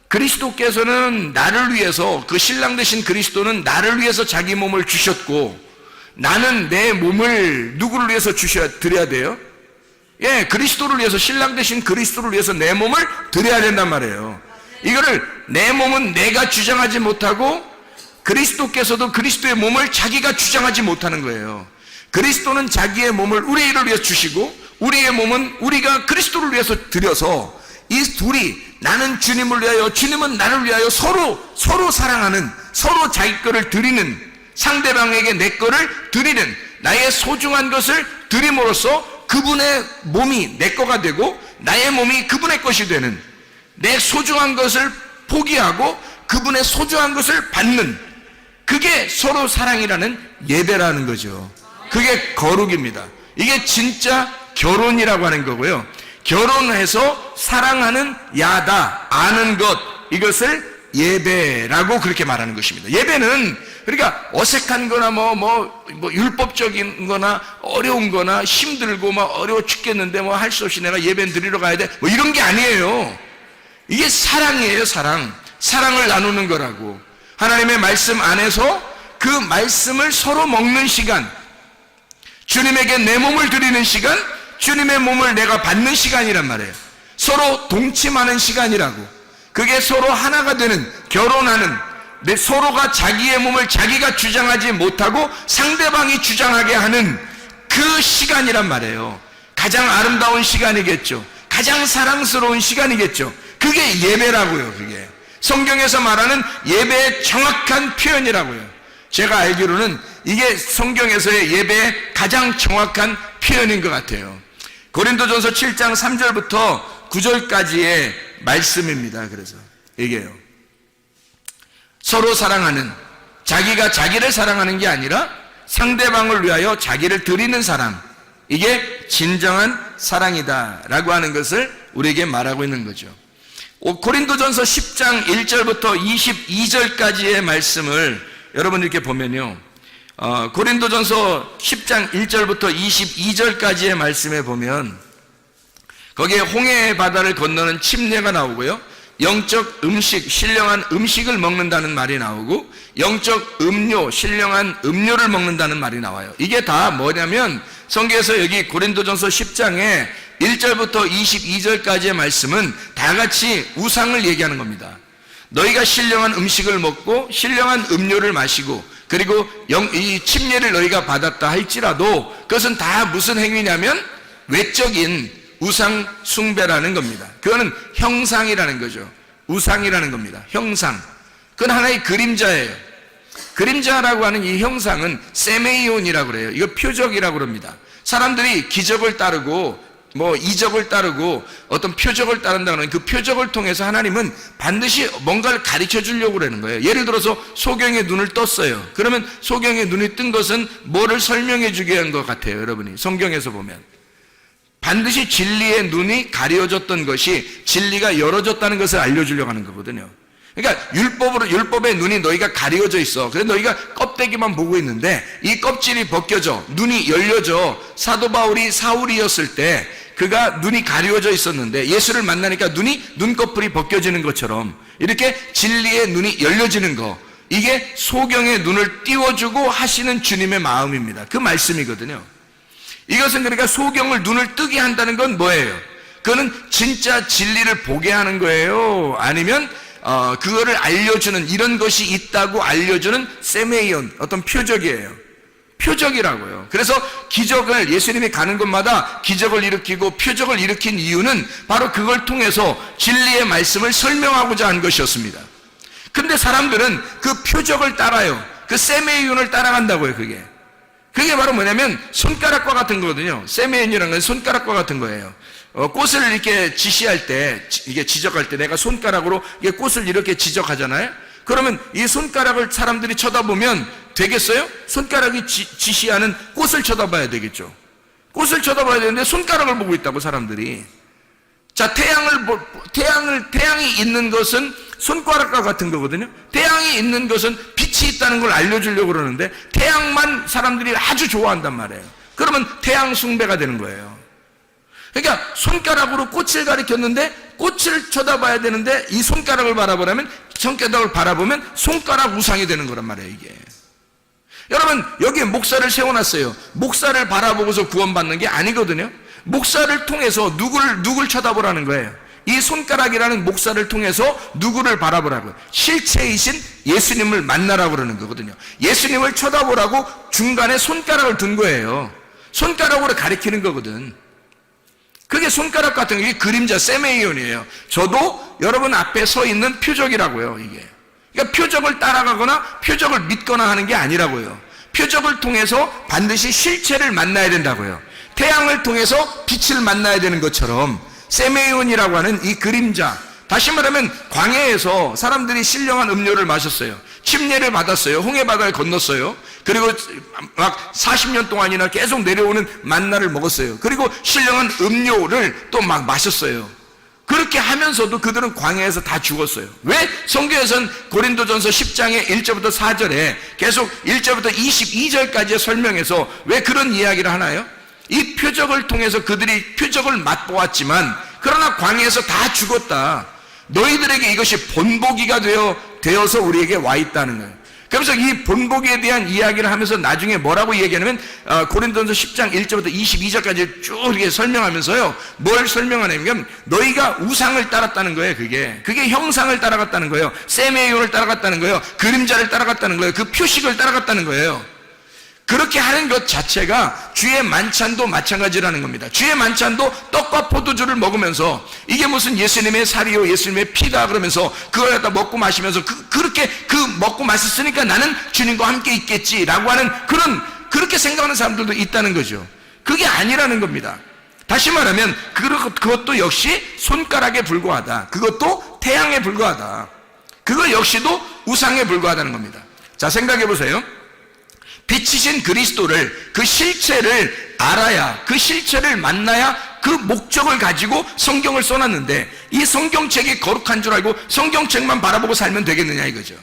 그리스도께서는 나를 위해서, 그 신랑 되신 그리스도는 나를 위해서 자기 몸을 주셨고, 나는 내 몸을 누구를 위해서 드려야 돼요? 예, 그리스도를 위해서, 신랑 되신 그리스도를 위해서 내 몸을 드려야 된단 말이에요. 이거를 내 몸은 내가 주장하지 못하고 그리스도께서도 그리스도의 몸을 자기가 주장하지 못하는 거예요. 그리스도는 자기의 몸을 우리를 위해서 주시고, 우리의 몸은 우리가 그리스도를 위해서 드려서, 이 둘이 나는 주님을 위하여, 주님은 나를 위하여 서로 사랑하는, 서로 자기 거를 드리는, 상대방에게 내 거를 드리는, 나의 소중한 것을 드림으로써 그분의 몸이 내 거가 되고 나의 몸이 그분의 것이 되는, 내 소중한 것을 포기하고 그분의 소중한 것을 받는, 그게 서로 사랑이라는 예배라는 거죠. 그게 거룩입니다. 이게 진짜 결혼이라고 하는 거고요. 결혼해서 사랑하는 야다, 아는 것, 이것을 예배라고 그렇게 말하는 것입니다. 예배는 그러니까 어색한 거나 율법적인 거나 어려운 거나 힘들고 어려워 죽겠는데 할 수 없이 내가 예배 드리러 가야 돼, 이런 게 아니에요. 이게 사랑이에요. 사랑을 나누는 거라고. 하나님의 말씀 안에서 그 말씀을 서로 먹는 시간, 주님에게 내 몸을 드리는 시간, 주님의 몸을 내가 받는 시간이란 말이에요. 서로 동침하는 시간이라고. 그게 서로 하나가 되는, 결혼하는, 서로가 자기의 몸을 자기가 주장하지 못하고 상대방이 주장하게 하는 그 시간이란 말이에요. 가장 아름다운 시간이겠죠. 가장 사랑스러운 시간이겠죠. 그게 예배라고요. 그게 성경에서 말하는 예배의 정확한 표현이라고요. 제가 알기로는 이게 성경에서의 예배의 가장 정확한 표현인 것 같아요. 고린도전서 7장 3절부터 9절까지의 말씀입니다. 그래서 이게요, 서로 사랑하는, 자기가 자기를 사랑하는 게 아니라 상대방을 위하여 자기를 드리는 사랑, 이게 진정한 사랑이다 라고 하는 것을 우리에게 말하고 있는 거죠. 고린도전서 10장 1절부터 22절까지의 말씀을 여러분 이렇게 보면요, 고린도전서 10장 1절부터 22절까지의 말씀에 보면 거기에 홍해의 바다를 건너는 침례가 나오고요, 영적 음식, 신령한 음식을 먹는다는 말이 나오고, 영적 음료, 신령한 음료를 먹는다는 말이 나와요. 이게 다 뭐냐면 성경에서 여기 고린도전서 10장에 1절부터 22절까지의 말씀은 다 같이 우상을 얘기하는 겁니다. 너희가 신령한 음식을 먹고 신령한 음료를 마시고 그리고 이 침례를 너희가 받았다 할지라도 그것은 다 무슨 행위냐면 외적인 우상 숭배라는 겁니다. 그거는 형상이라는 거죠. 우상이라는 겁니다. 형상. 그건 하나의 그림자예요. 그림자라고 하는 이 형상은 세메이온이라고 그래요. 이거 표적이라고 그럽니다. 사람들이 기적을 따르고 이적을 따르고 어떤 표적을 따른다는 그 표적을 통해서 하나님은 반드시 뭔가를 가르쳐 주려고 그러는 거예요. 예를 들어서 소경의 눈을 떴어요. 그러면 소경의 눈이 뜬 것은 뭐를 설명해 주게 한 것 같아요. 여러분이 성경에서 보면 반드시 진리의 눈이 가려졌던 것이 진리가 열어졌다는 것을 알려주려고 하는 거거든요. 그러니까 율법의 눈이 너희가 가려져 있어. 그래서 너희가 껍데기만 보고 있는데 이 껍질이 벗겨져 눈이 열려져. 사도 바울이 사울이었을 때 그가 눈이 가려져 있었는데 예수를 만나니까 눈꺼풀이 벗겨지는 것처럼 이렇게 진리의 눈이 열려지는 거, 이게 소경의 눈을 띄워주고 하시는 주님의 마음입니다. 그 말씀이거든요. 이것은 그러니까 소경을 눈을 뜨게 한다는 건 뭐예요? 그거는 진짜 진리를 보게 하는 거예요? 아니면 그거를 알려주는, 이런 것이 있다고 알려주는 세메이온, 어떤 표적이에요. 표적이라고요. 그래서 기적을, 예수님이 가는 곳마다 기적을 일으키고 표적을 일으킨 이유는 바로 그걸 통해서 진리의 말씀을 설명하고자 한 것이었습니다. 근데 사람들은 그 표적을 따라요. 그 세메이온을 따라간다고요. 그게 바로 뭐냐면 손가락과 같은 거거든요. 세메이온이라는 건 손가락과 같은 거예요. 꽃을 이렇게 지시할 때, 이게 지적할 때 내가 손가락으로 이게 꽃을 이렇게 지적하잖아요. 그러면 이 손가락을 사람들이 쳐다보면 되겠어요? 손가락이 지시하는 꽃을 쳐다봐야 되겠죠. 꽃을 쳐다봐야 되는데 손가락을 보고 있다고 사람들이. 자, 태양이 있는 것은 손가락과 같은 거거든요. 태양이 있는 것은 빛이 있다는 걸 알려주려고 그러는데 태양만 사람들이 아주 좋아한단 말이에요. 그러면 태양 숭배가 되는 거예요. 그러니까 손가락으로 꽃을 가리켰는데 꽃을 쳐다봐야 되는데 이 손가락을 바라보면 손가락 우상이 되는 거란 말이에요, 이게. 여러분, 여기에 목사를 세워놨어요. 목사를 바라보고서 구원받는 게 아니거든요. 목사를 통해서 누굴 쳐다보라는 거예요. 이 손가락이라는 목사를 통해서 누구를 바라보라고요? 실체이신 예수님을 만나라고 그러는 거거든요. 예수님을 쳐다보라고 중간에 손가락을 둔 거예요. 손가락으로 가리키는 거거든. 그게 손가락 같은 게 그림자, 세메이온이에요. 저도 여러분 앞에 서 있는 표적이라고요, 이게. 그러니까 표적을 따라가거나 표적을 믿거나 하는 게 아니라고요. 표적을 통해서 반드시 실체를 만나야 된다고요. 태양을 통해서 빛을 만나야 되는 것처럼 세메이온이라고 하는 이 그림자, 다시 말하면 광야에서 사람들이 신령한 음료를 마셨어요. 침례를 받았어요. 홍해바다를 건넜어요. 그리고 막 40년 동안이나 계속 내려오는 만나를 먹었어요. 그리고 신령한 음료를 또 막 마셨어요. 그렇게 하면서도 그들은 광야에서 다 죽었어요. 왜? 성경에서는 고린도전서 10장의 1절부터 4절에 계속 1절부터 22절까지 설명해서 왜 그런 이야기를 하나요? 이 표적을 통해서 그들이 표적을 맛보았지만 그러나 광야에서 다 죽었다. 너희들에게 이것이 본보기가 되어서 우리에게 와 있다는 거예요. 그래서 이 본보기에 대한 이야기를 하면서 나중에 뭐라고 얘기하냐면 고린도전서 10장 1절부터 22절까지 쭉 이렇게 설명하면서요, 뭘 설명하냐면 너희가 우상을 따랐다는 거예요. 그게 형상을 따라갔다는 거예요. 세메이온을 따라갔다는 거예요. 그림자를 따라갔다는 거예요. 그 표식을 따라갔다는 거예요. 그렇게 하는 것 자체가 주의 만찬도 마찬가지라는 겁니다. 주의 만찬도 떡과 포도주를 먹으면서 이게 무슨 예수님의 살이요 예수님의 피다 그러면서 그걸 갖다 먹고 마시면서 그렇게 먹고 마셨으니까 나는 주님과 함께 있겠지라고 하는 그렇게 생각하는 사람들도 있다는 거죠. 그게 아니라는 겁니다. 다시 말하면 그것도 역시 손가락에 불과하다. 그것도 태양에 불과하다. 그거 역시도 우상에 불과하다는 겁니다. 자, 생각해 보세요. 빛이신 그리스도를, 그 실체를 알아야, 그 실체를 만나야 그 목적을 가지고 성경을 써놨는데 이 성경책이 거룩한 줄 알고 성경책만 바라보고 살면 되겠느냐 이거죠.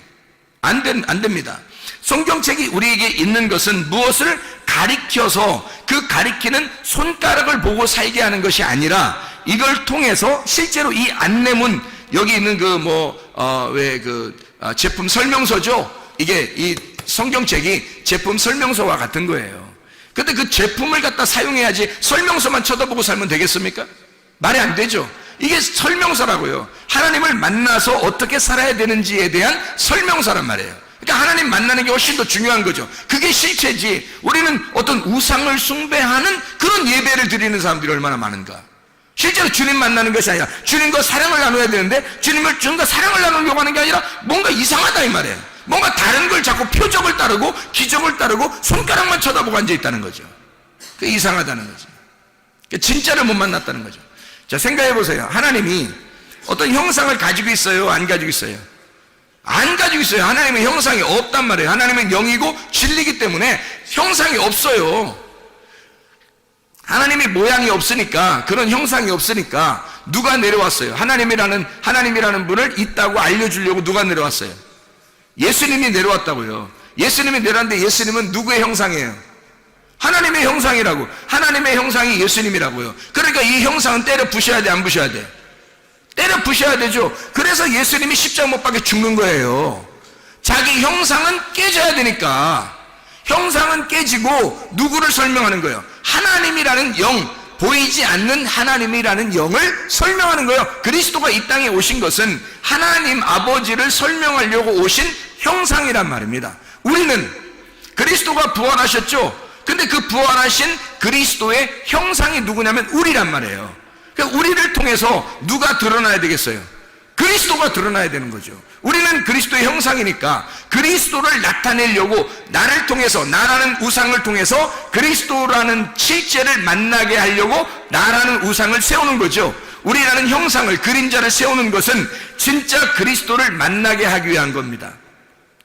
안 됩니다. 성경책이 우리에게 있는 것은 무엇을 가리켜서 그 가리키는 손가락을 보고 살게 하는 것이 아니라 이걸 통해서 실제로 이 안내문, 여기 있는 제품 설명서죠. 이게 이 성경책이 제품 설명서와 같은 거예요. 근데 그 제품을 갖다 사용해야지 설명서만 쳐다보고 살면 되겠습니까? 말이 안 되죠. 이게 설명서라고요. 하나님을 만나서 어떻게 살아야 되는지에 대한 설명서란 말이에요. 그러니까 하나님 만나는 게 훨씬 더 중요한 거죠. 그게 실체지. 우리는 어떤 우상을 숭배하는 그런 예배를 드리는 사람들이 얼마나 많은가. 실제로 주님 만나는 것이 아니라 주님과 사랑을 나눠야 되는데 주님과 사랑을 나누려고 하는 게 아니라 뭔가 이상하다 이 말이에요. 뭔가 다른 걸 자꾸 표적을 따르고 기적을 따르고 손가락만 쳐다보고 앉아있다는 거죠. 그게 이상하다는 거죠. 진짜를 못 만났다는 거죠. 자, 생각해 보세요. 하나님이 어떤 형상을 가지고 있어요? 안 가지고 있어요? 안 가지고 있어요. 하나님은 형상이 없단 말이에요. 하나님은 영이고 진리이기 때문에 형상이 없어요. 하나님이 모양이 없으니까, 그런 형상이 없으니까 누가 내려왔어요? 하나님이라는 분을 있다고 알려주려고 누가 내려왔어요? 예수님이 내려왔다고요. 예수님이 내려왔는데 예수님은 누구의 형상이에요? 하나님의 형상이라고. 하나님의 형상이 예수님이라고요. 그러니까 이 형상은 때려 부셔야 돼, 안 부셔야 돼? 때려 부셔야 되죠. 그래서 예수님이 십자가 못 박혀 죽는 거예요. 자기 형상은 깨져야 되니까. 형상은 깨지고 누구를 설명하는 거예요? 하나님이라는 영, 보이지 않는 하나님이라는 영을 설명하는 거예요. 그리스도가 이 땅에 오신 것은 하나님 아버지를 설명하려고 오신 형상이란 말입니다. 우리는 그리스도가 부활하셨죠. 근데 그 부활하신 그리스도의 형상이 누구냐면 우리란 말이에요. 그러니까 우리를 통해서 누가 드러나야 되겠어요? 그리스도가 드러나야 되는 거죠. 우리는 그리스도의 형상이니까 그리스도를 나타내려고 나를 통해서, 나라는 우상을 통해서 그리스도라는 실제를 만나게 하려고 나라는 우상을 세우는 거죠. 우리라는 형상을, 그림자를 세우는 것은 진짜 그리스도를 만나게 하기 위한 겁니다.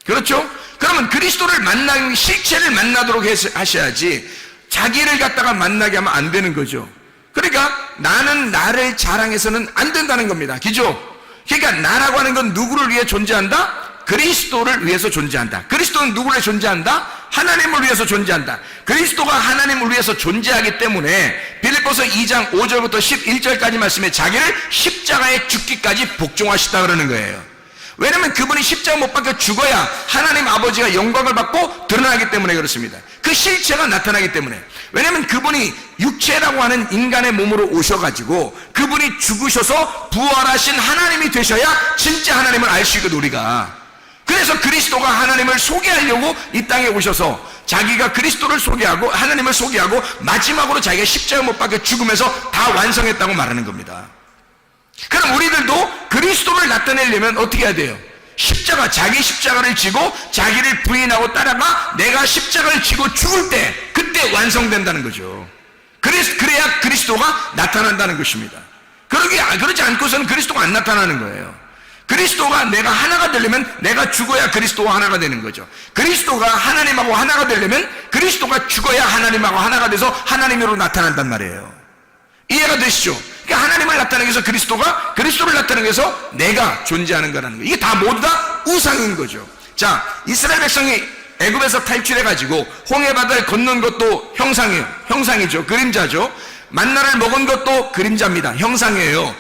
그렇죠? 그러면 그리스도를 만나기, 실체를 만나도록 하셔야지 자기를 갖다가 만나게 하면 안 되는 거죠. 그러니까 나는 나를 자랑해서는 안 된다는 겁니다. 그죠? 그러니까 나라고 하는 건 누구를 위해 존재한다? 그리스도를 위해서 존재한다. 그리스도는 누구를 존재한다? 하나님을 위해서 존재한다. 그리스도가 하나님을 위해서 존재하기 때문에 빌립보서 2장 5절부터 11절까지 말씀에 자기를 십자가에 죽기까지 복종하시다 그러는 거예요. 왜냐하면 그분이 십자가 못 박혀 죽어야 하나님 아버지가 영광을 받고 드러나기 때문에 그렇습니다. 그 실체가 나타나기 때문에. 왜냐하면 그분이 육체라고 하는 인간의 몸으로 오셔가지고 그분이 죽으셔서 부활하신 하나님이 되셔야 진짜 하나님을 알 수 있거든 우리가. 그래서 그리스도가 하나님을 소개하려고 이 땅에 오셔서 자기가 그리스도를 소개하고 하나님을 소개하고 마지막으로 자기가 십자가 못 박혀 죽으면서 다 완성했다고 말하는 겁니다. 그럼 우리들도 그리스도를 나타내려면 어떻게 해야 돼요? 자기 십자가를 지고 자기를 부인하고 따라가 내가 십자가를 지고 죽을 때 그때 완성된다는 거죠. 그래야 그리스도가 나타난다는 것입니다. 그러지 않고서는 그리스도가 안 나타나는 거예요. 그리스도가 내가 하나가 되려면 내가 죽어야 그리스도와 하나가 되는 거죠. 그리스도가 하나님하고 하나가 되려면 그리스도가 죽어야 하나님하고 하나가 돼서 하나님으로 나타난단 말이에요. 이해가 되시죠? 그러니까 하나님을 나타내기 위해서 그리스도를 나타내기 위해서 내가 존재하는 거라는 거예요. 이게 다 모두 다 우상인 거죠. 자, 이스라엘 백성이 애굽에서 탈출해가지고 홍해바다를 건넌 것도 형상이죠. 그림자죠. 만나를 먹은 것도 그림자입니다. 형상이에요.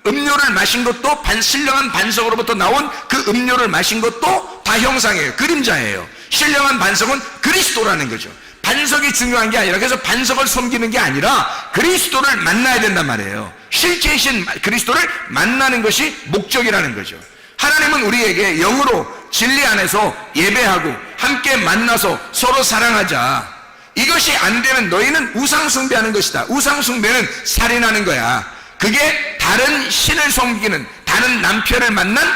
음료를 마신 것도 신령한 반석으로부터 나온 그 음료를 마신 것도 다 형상이에요. 그림자예요. 신령한 반석은 그리스도라는 거죠. 반석이 중요한 게 아니라, 그래서 반석을 섬기는 게 아니라 그리스도를 만나야 된단 말이에요. 실제이신 그리스도를 만나는 것이 목적이라는 거죠. 하나님은 우리에게 영으로 진리 안에서 예배하고 함께 만나서 서로 사랑하자. 이것이 안 되면 너희는 우상 숭배하는 것이다. 우상 숭배는 살인하는 거야. 그게 다른 신을 섬기는, 다른 남편을 만난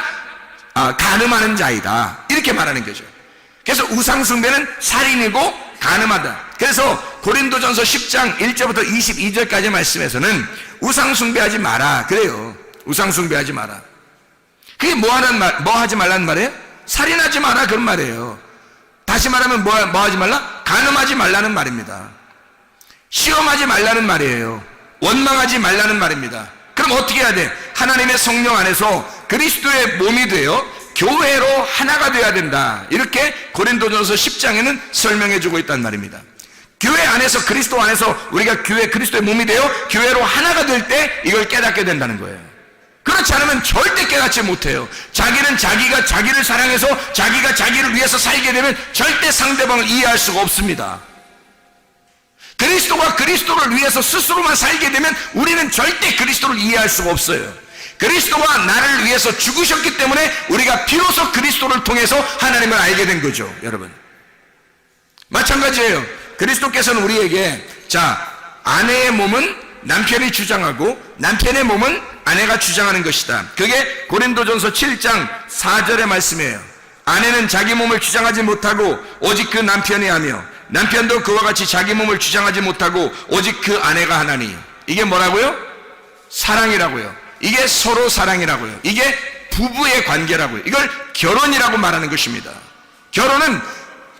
간음하는 자이다. 이렇게 말하는 거죠. 그래서 우상 숭배는 살인이고 간음하다. 그래서 고린도전서 10장 1절부터 22절까지 말씀에서는 우상 숭배하지 마라 그래요. 우상 숭배하지 마라. 그게 뭐 하지 말라는 말이에요? 살인하지 마라 그런 말이에요. 다시 말하면 뭐 하지 말라? 간음하지 말라는 말입니다. 시험하지 말라는 말이에요. 원망하지 말라는 말입니다. 그럼 어떻게 해야 돼? 하나님의 성령 안에서 그리스도의 몸이 되어 교회로 하나가 되어야 된다. 이렇게 고린도전서 10장에는 설명해 주고 있단 말입니다. 교회 안에서, 그리스도 안에서 우리가 그리스도의 몸이 되어 교회로 하나가 될 때 이걸 깨닫게 된다는 거예요. 그렇지 않으면 절대 깨닫지 못해요. 자기는 자기가 자기를 사랑해서 자기가 자기를 위해서 살게 되면 절대 상대방을 이해할 수가 없습니다. 그리스도가 그리스도를 위해서 스스로만 살게 되면 우리는 절대 그리스도를 이해할 수가 없어요. 그리스도가 나를 위해서 죽으셨기 때문에 우리가 비로소 그리스도를 통해서 하나님을 알게 된 거죠. 여러분, 마찬가지예요. 그리스도께서는 우리에게 아내의 몸은 남편이 주장하고 남편의 몸은 아내가 주장하는 것이다. 그게 고린도전서 7장 4절의 말씀이에요. 아내는 자기 몸을 주장하지 못하고 오직 그 남편이 하며 남편도 그와 같이 자기 몸을 주장하지 못하고 오직 그 아내가 하나니. 이게 뭐라고요? 사랑이라고요. 이게 서로 사랑이라고요. 이게 부부의 관계라고요. 이걸 결혼이라고 말하는 것입니다.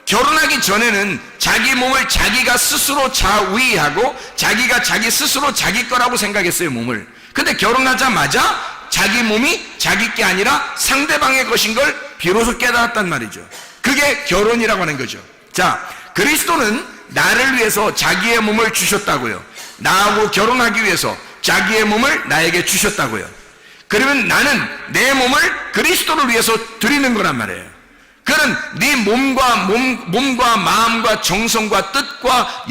결혼하기 전에는 자기 몸을 자기가 스스로 자위하고 자기가 자기 스스로 자기 거라고 생각했어요, 몸을. 근데 결혼하자마자 자기 몸이 자기 게 아니라 상대방의 것인 걸 비로소 깨달았단 말이죠. 그게 결혼이라고 하는 거죠. 그리스도는 나를 위해서 자기의 몸을 주셨다고요. 나하고 결혼하기 위해서 자기의 몸을 나에게 주셨다고요. 그러면 나는 내 몸을 그리스도를 위해서 드리는 거란 말이에요. 그는 네 몸과 마음과 정성과 뜻과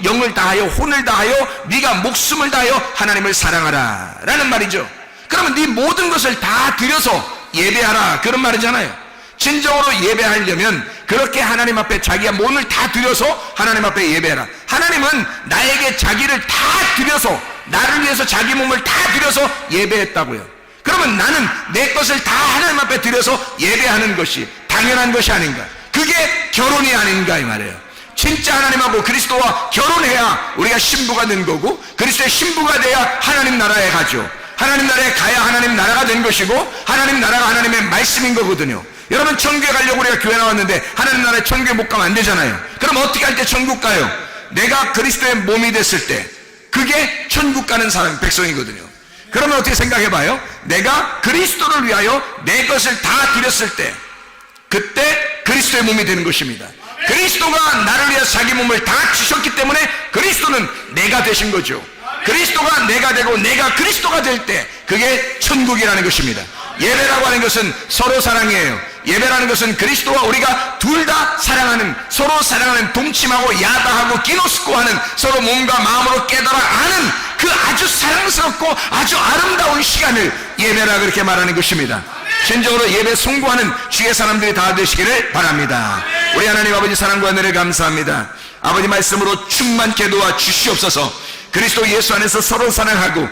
영을 다하여 혼을 다하여 네가 목숨을 다하여 하나님을 사랑하라 라는 말이죠. 그러면 네 모든 것을 다 드려서 예배하라 그런 말이잖아요. 진정으로 예배하려면 그렇게 하나님 앞에 자기의 몸을 다 드려서 하나님 앞에 예배해라. 하나님은 나에게 자기를 다 드려서, 나를 위해서 자기 몸을 다 드려서 예배했다고요. 그러면 나는 내 것을 다 하나님 앞에 드려서 예배하는 것이 당연한 것이 아닌가. 그게 결혼이 아닌가 이 말이에요. 진짜 하나님하고 그리스도와 결혼해야 우리가 신부가 된 거고, 그리스도의 신부가 돼야 하나님 나라에 가죠. 하나님 나라에 가야 하나님 나라가 된 것이고, 하나님 나라가 하나님의 말씀인 거거든요. 여러분, 천국에 가려고 우리가 교회 나왔는데 하나님 나라에 천국에 못 가면 안 되잖아요. 그럼 어떻게 할 때 천국 가요? 내가 그리스도의 몸이 됐을 때, 그게 천국 가는 사람, 백성이거든요. 그러면 어떻게 생각해봐요? 내가 그리스도를 위하여 내 것을 다 드렸을 때, 그때 그리스도의 몸이 되는 것입니다. 그리스도가 나를 위해 자기 몸을 다 주셨기 때문에 그리스도는 내가 되신 거죠. 그리스도가 내가 되고 내가 그리스도가 될 때 그게 천국이라는 것입니다. 예배라고 하는 것은 서로 사랑이에요. 예배라는 것은 그리스도와 우리가 둘 다 사랑하는, 서로 사랑하는, 동침하고 야다하고 기노스코하는, 서로 몸과 마음으로 깨달아 아는 그 아주 사랑스럽고 아주 아름다운 시간을 예배라 그렇게 말하는 것입니다. 진정으로 예배 송구하는 주의 사람들이 다 되시기를 바랍니다. 우리 하나님 아버지 사랑과 은혜를 감사합니다. 아버지 말씀으로 충만케 도와 주시옵소서. 그리스도 예수 안에서 서로 사랑하고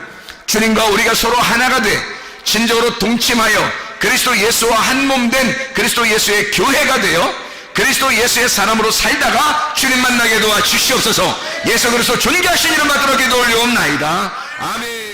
주님과 우리가 서로 하나가 돼 진정으로 동침하여 그리스도 예수와 한 몸 된 그리스도 예수의 교회가 되어 그리스도 예수의 사람으로 살다가 주님 만나게 도와 주시옵소서. 예수 그리스도 존귀하신 이름 받들어 기도 올려옵나이다. 아멘.